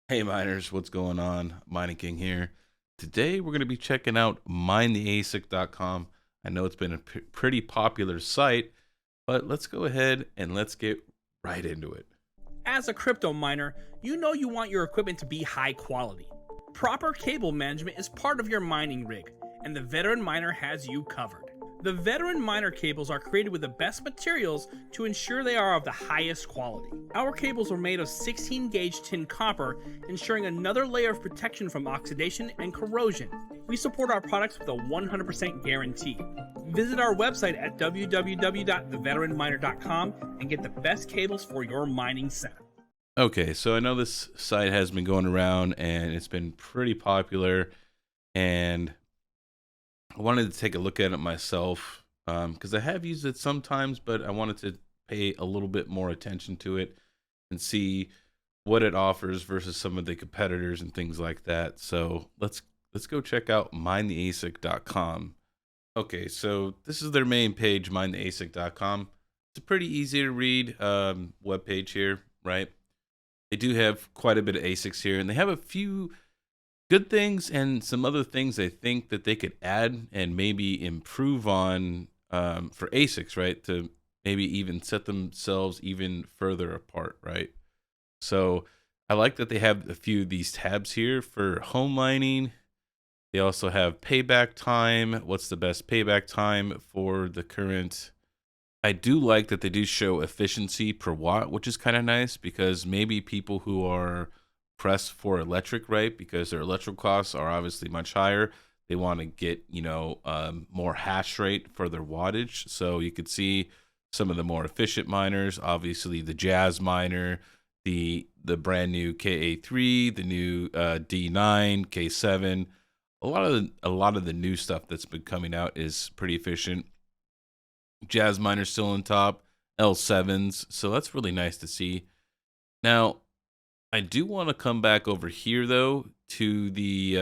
Hey miners, what's going on? Mining King here. Today we're going to be checking out minetheasic.com. I know it's been a pretty popular site, but let's go ahead and let's get right into it. As a crypto miner, you know you want your equipment to be high quality. Proper cable management is part of your mining rig, and the Veteran Miner has you covered. The Veteran Miner cables are created with the best materials to ensure they are of the highest quality. Our cables are made of 16 gauge tin copper, ensuring another layer of protection from oxidation and corrosion. We support our products with a 100% guarantee. Visit our website at www.theveteranminer.com and get the best cables for your mining setup. Okay, so I know this site has been going around and it's been pretty popular, and I wanted to take a look at it myself because I have used it sometimes, but I wanted to pay a little bit more attention to it and see what it offers versus some of the competitors and things like that. So let's go check out minetheasic.com. Okay, so this is their main page, minetheasic.com. It's a pretty easy to read web page here, right? They do have quite a bit of ASICs here, and they have a few good things and some other things I think that they could add and maybe improve on for ASICs, right? To maybe even set themselves even further apart, right? So I like that they have a few of these tabs here for home mining. They also have payback time. What's the best payback time for the current? I do like that they do show efficiency per watt, which is kind of nice because maybe people who are pressed for electric, right? Because their electrical costs are obviously much higher. They want to get, more hash rate for their wattage. So you could see some of the more efficient miners, obviously the Jazz miner, the brand new KA3, the new D9, K7. A lot of the new stuff that's been coming out is pretty efficient. Jazz miner still on top, L7s. So that's really nice to see. Now, I do want to come back over here, though, to the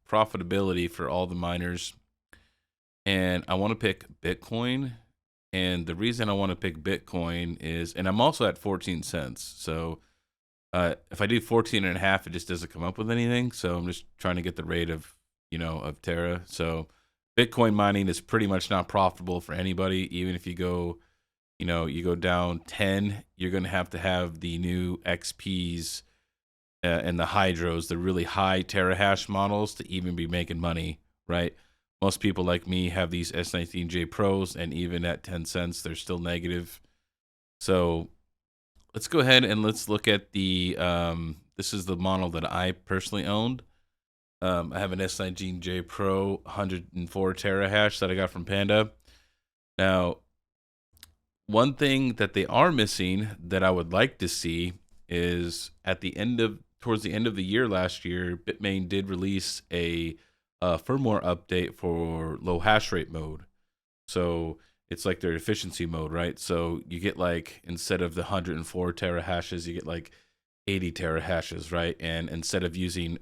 profitability for all the miners. And I want to pick Bitcoin. And the reason I want to pick Bitcoin is, and I'm also at 14 cents. So if I do 14 and a half, it just doesn't come up with anything. So I'm just trying to get the rate of Terra. So Bitcoin mining is pretty much not profitable for anybody. Even if you go down 10, you're going to have the new XPs and the hydros, the really high terahash models to even be making money, right? Most people like me have these S19J Pros, and even at 10 cents, they're still negative. So let's go ahead and let's look at the, this is the model that I personally owned. I have an S19J Pro 104 terahash that I got from Panda. Now, one thing that they are missing that I would like to see is towards the end of the year last year, Bitmain did release a firmware update for low hash rate mode. So it's like their efficiency mode, right? So you get instead of the 104 terahashes, you get 80 terahashes, right? And instead of using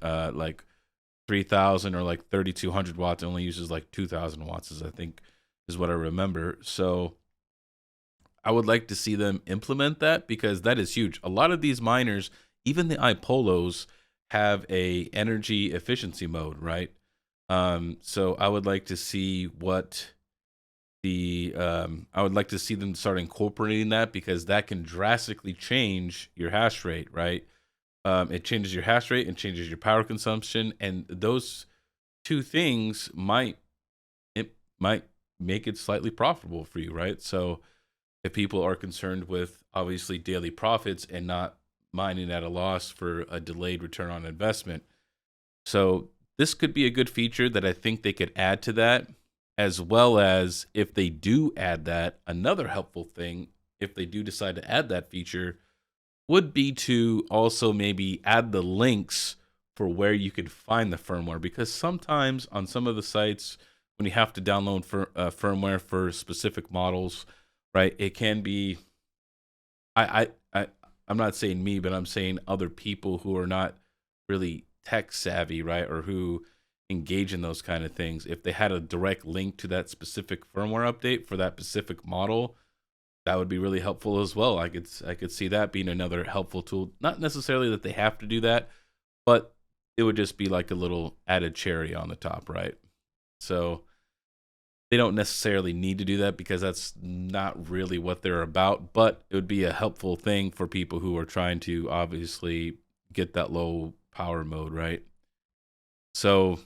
3,000 or 3,200 watts, it only uses 2,000 watts, I think is what I remember. So I would like to see them implement that because that is huge. A lot of these miners, even the iPolos, have a energy efficiency mode, right? So I would like to see I would like to see them start incorporating that because that can drastically change your hash rate, right? It changes your hash rate and changes your power consumption, and those two things might make it slightly profitable for you, right? So if people are concerned with obviously daily profits and not mining at a loss for a delayed return on investment. So this could be a good feature that I think they could add to that, as well as if they do add that, another helpful thing, if they do decide to add that feature, would be to also maybe add the links for where you could find the firmware, because sometimes on some of the sites, when you have to download firmware for specific models, right, it can be, I'm not saying me, but I'm saying other people who are not really tech savvy, right, or who engage in those kind of things. If they had a direct link to that specific firmware update for that specific model, that would be really helpful as well. I could see that being another helpful tool. Not necessarily that they have to do that, but it would just be like a little added cherry on the top, right? So they don't necessarily need to do that because that's not really what they're about, but it would be a helpful thing for people who are trying to obviously get that low power mode, right? So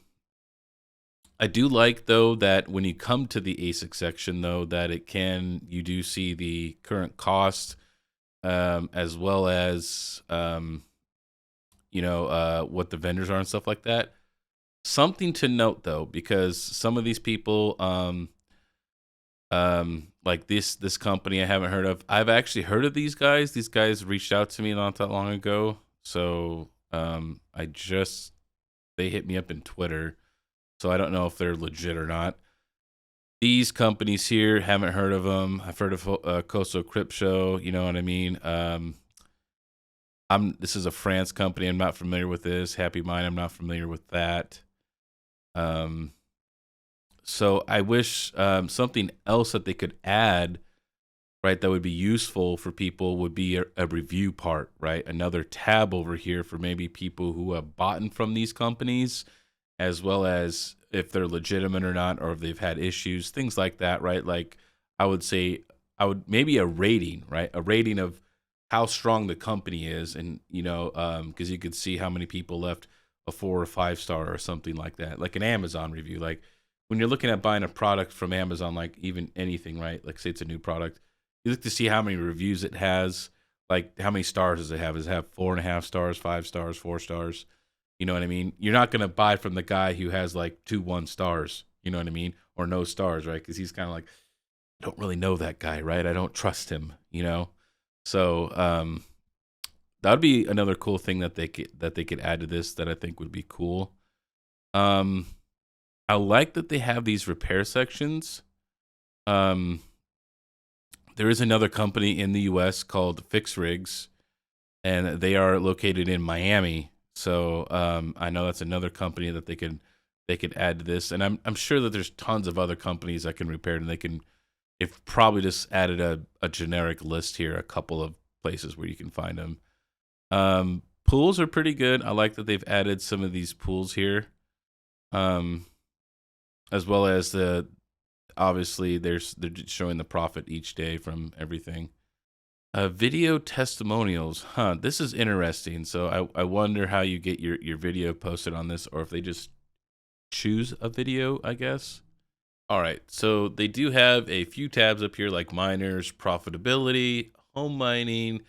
I do like though that when you come to the ASIC section though that you do see the current cost, as well as what the vendors are and stuff like that. Something to note though, because some of these people, like this company I haven't heard of. I've actually heard of these guys. These guys reached out to me not that long ago, so they hit me up in Twitter, so I don't know if they're legit or not. These companies here, haven't heard of them. I've heard of Coso Crypto. You know what I mean? This is a France company. I'm not familiar with this. Happy Mind. I'm not familiar with that. So I wish something else that they could add, right, that would be useful for people would be a review part, right? Another tab over here for maybe people who have bought from these companies, as well as if they're legitimate or not, or if they've had issues, things like that, right? Like I would maybe a rating, right? A rating of how strong the company is, and because you could see how many people left a 4 or 5 star or something like that, like an Amazon review. Like when you're looking at buying a product from Amazon, like even anything, right? Like say it's a new product, you look to see how many reviews it has, like how many stars does it have? Does it have 4.5 stars, 5 stars, 4 stars? You know what I mean? You're not gonna buy from the guy who has like 2 1 stars, you know what I mean, or no stars, right? Because he's kind of like, I don't really know that guy, right? I don't trust him, you know. So that would be another cool thing that they could add to this that I think would be cool. I like that they have these repair sections. There is another company in the U.S. called Fix Rigs, and they are located in Miami. So I know that's another company that they could add to this, and I'm sure that there's tons of other companies that can repair it, and they've probably just added a generic list here, a couple of places where you can find them. Pools are pretty good. I like that they've added some of these pools here, as well as obviously they're showing the profit each day from everything. Video testimonials, this is interesting. So I wonder how you get your video posted on this, or if they just choose a video, I guess. All right, so they do have a few tabs up here, like miners, profitability, home mining,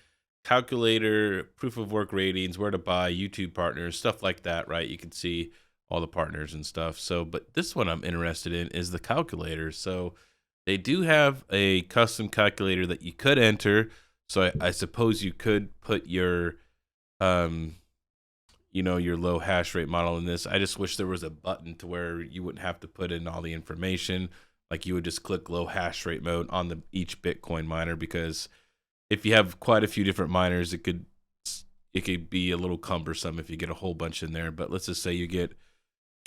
calculator, proof of work ratings, where to buy, YouTube partners, stuff like that, right? You can see all the partners and stuff. So, but this one I'm interested in is the calculator. So they do have a custom calculator that you could enter. So I suppose you could put your your low hash rate model in this. I just wish there was a button to where you wouldn't have to put in all the information. Like you would just click low hash rate mode on each Bitcoin miner, because if you have quite a few different miners, it could be a little cumbersome if you get a whole bunch in there. But let's just say you get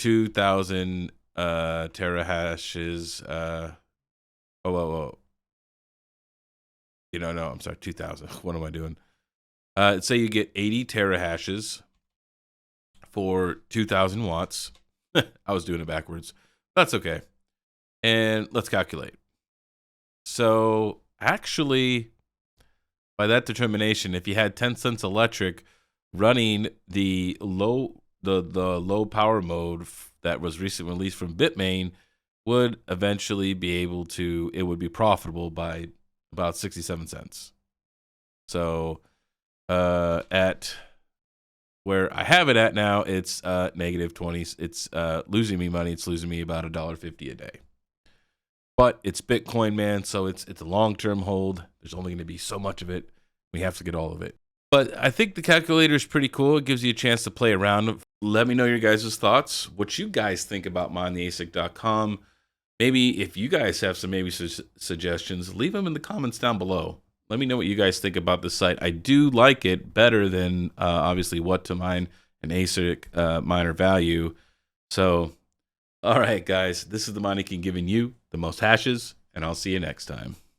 2,000 terahashes. No, I'm sorry, 2,000. What am I doing? Say you get 80 terahashes for 2,000 watts. I was doing it backwards. That's okay. And let's calculate. So actually, by that determination, if you had 10 cents electric running the low power mode that was recently released from Bitmain, would eventually be able to, it would be profitable by about 67 cents. So at where I have it at now, it's negative 20. It's losing me money. It's losing me about $1.50 a day. But it's Bitcoin, man, so it's a long-term hold. There's only going to be so much of it. We have to get all of it. But I think the calculator is pretty cool. It gives you a chance to play around. Let me know your guys' thoughts, what you guys think about minetheasic.com. Maybe if you guys have some suggestions, leave them in the comments down below. Let me know what you guys think about this site. I do like it better than obviously what to mine an ASIC miner value. So, all right, guys, this is the Mining King giving you the most hashes, and I'll see you next time.